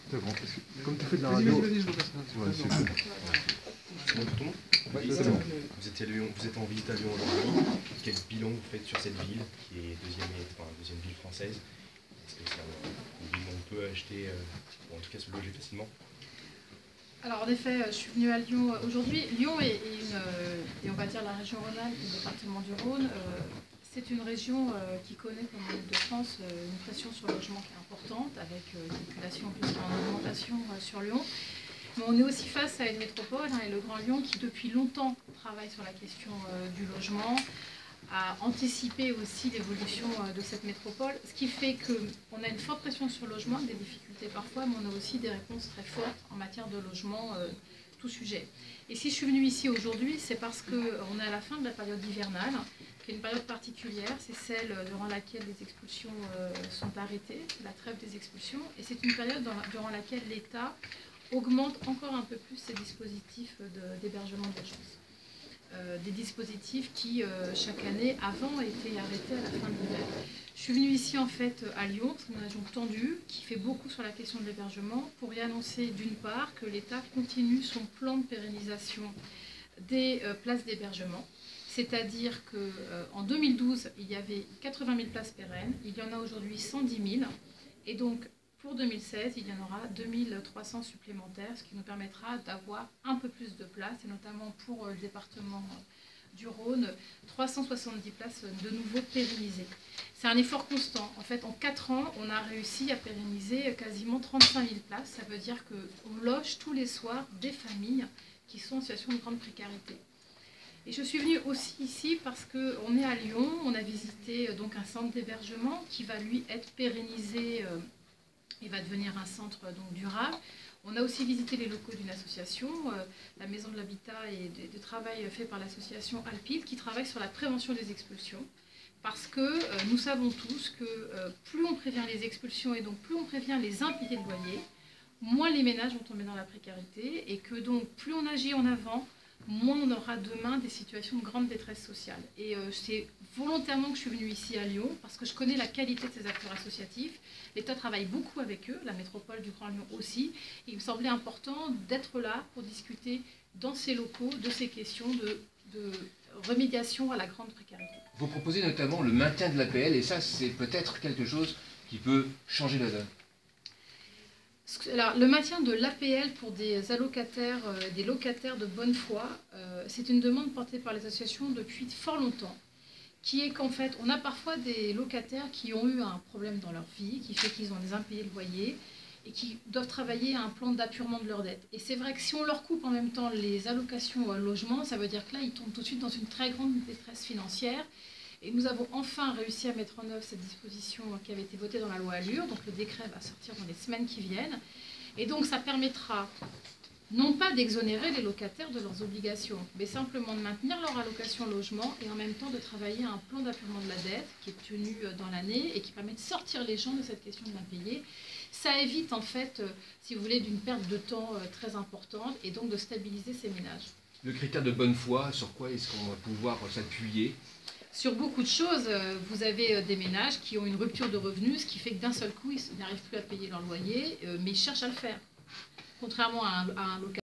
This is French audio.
C'est bon, comme tu fais de la radio... Vas-y, je vous passe. C'est bon pour tout le monde? Oui, c'est bon. Vous êtes en visite à Lyon aujourd'hui. Quel bilan vous faites sur cette ville, qui est deuxième ville française? Est-ce que c'est une ville où on peut acheter, ou en tout cas se loger facilement? Alors en effet, je suis venue à Lyon aujourd'hui. Lyon est et on va dire la région Rhône-Alpes, le département du Rhône, c'est une région qui connaît, comme l'Île-de-France, une pression sur le logement qui est importante, avec une population plus en augmentation sur Lyon. Mais on est aussi face à une métropole, et le Grand Lyon, qui depuis longtemps travaille sur la question du logement, a anticipé aussi l'évolution de cette métropole, ce qui fait qu'on a une forte pression sur le logement, des difficultés parfois, mais on a aussi des réponses très fortes en matière de logement, tout sujet. Et si je suis venue ici aujourd'hui, c'est parce qu'on est à la fin de la période hivernale, qui est une période particulière, c'est celle durant laquelle les expulsions sont arrêtées, la trêve des expulsions, et c'est une période durant laquelle l'État augmente encore un peu plus ses dispositifs d'hébergement d'urgence. Des dispositifs qui, chaque année, avant, étaient arrêtés à la fin de l'hiver. Je suis venue ici, en fait, à Lyon, c'est une région tendue, qui fait beaucoup sur la question de l'hébergement, pour y annoncer, d'une part, que l'État continue son plan de pérennisation des places d'hébergement. C'est-à-dire qu'en 2012, il y avait 80 000 places pérennes, il y en a aujourd'hui 110 000, et donc, pour 2016, il y en aura 2300 supplémentaires, ce qui nous permettra d'avoir un peu plus de places, et notamment pour le département du Rhône, 370 places de nouveau pérennisées. C'est un effort constant. En fait, en 4 ans, on a réussi à pérenniser quasiment 35 000 places. Ça veut dire qu'on loge tous les soirs des familles qui sont en situation de grande précarité. Et je suis venue aussi ici parce qu'on est à Lyon, on a visité donc un centre d'hébergement qui va lui être pérennisé et va devenir un centre donc durable. On a aussi visité les locaux d'une association, la Maison de l'Habitat et de travail fait par l'association Alpide, qui travaille sur la prévention des expulsions. Parce que nous savons tous que plus on prévient les expulsions et donc plus on prévient les impayés de loyer, moins les ménages vont tomber dans la précarité et que donc plus on agit en avant, moins on aura demain des situations de grande détresse sociale. Et c'est volontairement que je suis venue ici à Lyon, parce que je connais la qualité de ces acteurs associatifs. L'État travaille beaucoup avec eux, la métropole du Grand Lyon aussi. Et il me semblait important d'être là pour discuter dans ces locaux de ces questions de remédiation à la grande précarité. Vous proposez notamment le maintien de l'APL, et ça, c'est peut-être quelque chose qui peut changer la donne. Alors, le maintien de l'APL pour des allocataires, des locataires de bonne foi, c'est une demande portée par les associations depuis fort longtemps, qui est qu'en fait, on a parfois des locataires qui ont eu un problème dans leur vie, qui fait qu'ils ont des impayés de loyer, et qui doivent travailler à un plan d'apurement de leurs dettes. Et c'est vrai que si on leur coupe en même temps les allocations au logement, ça veut dire que là, ils tombent tout de suite dans une très grande détresse financière. Et nous avons enfin réussi à mettre en œuvre cette disposition qui avait été votée dans la loi Allure. Donc le décret va sortir dans les semaines qui viennent. Et donc ça permettra non pas d'exonérer les locataires de leurs obligations, mais simplement de maintenir leur allocation logement et en même temps de travailler à un plan d'apurement de la dette qui est tenu dans l'année et qui permet de sortir les gens de cette question de l'impayé. Ça évite en fait, si vous voulez, d'une perte de temps très importante et donc de stabiliser ces ménages. Le critère de bonne foi, sur quoi est-ce qu'on va pouvoir s'appuyer? Sur beaucoup de choses, vous avez des ménages qui ont une rupture de revenus, ce qui fait que d'un seul coup, ils n'arrivent plus à payer leur loyer, mais ils cherchent à le faire. Contrairement à un locataire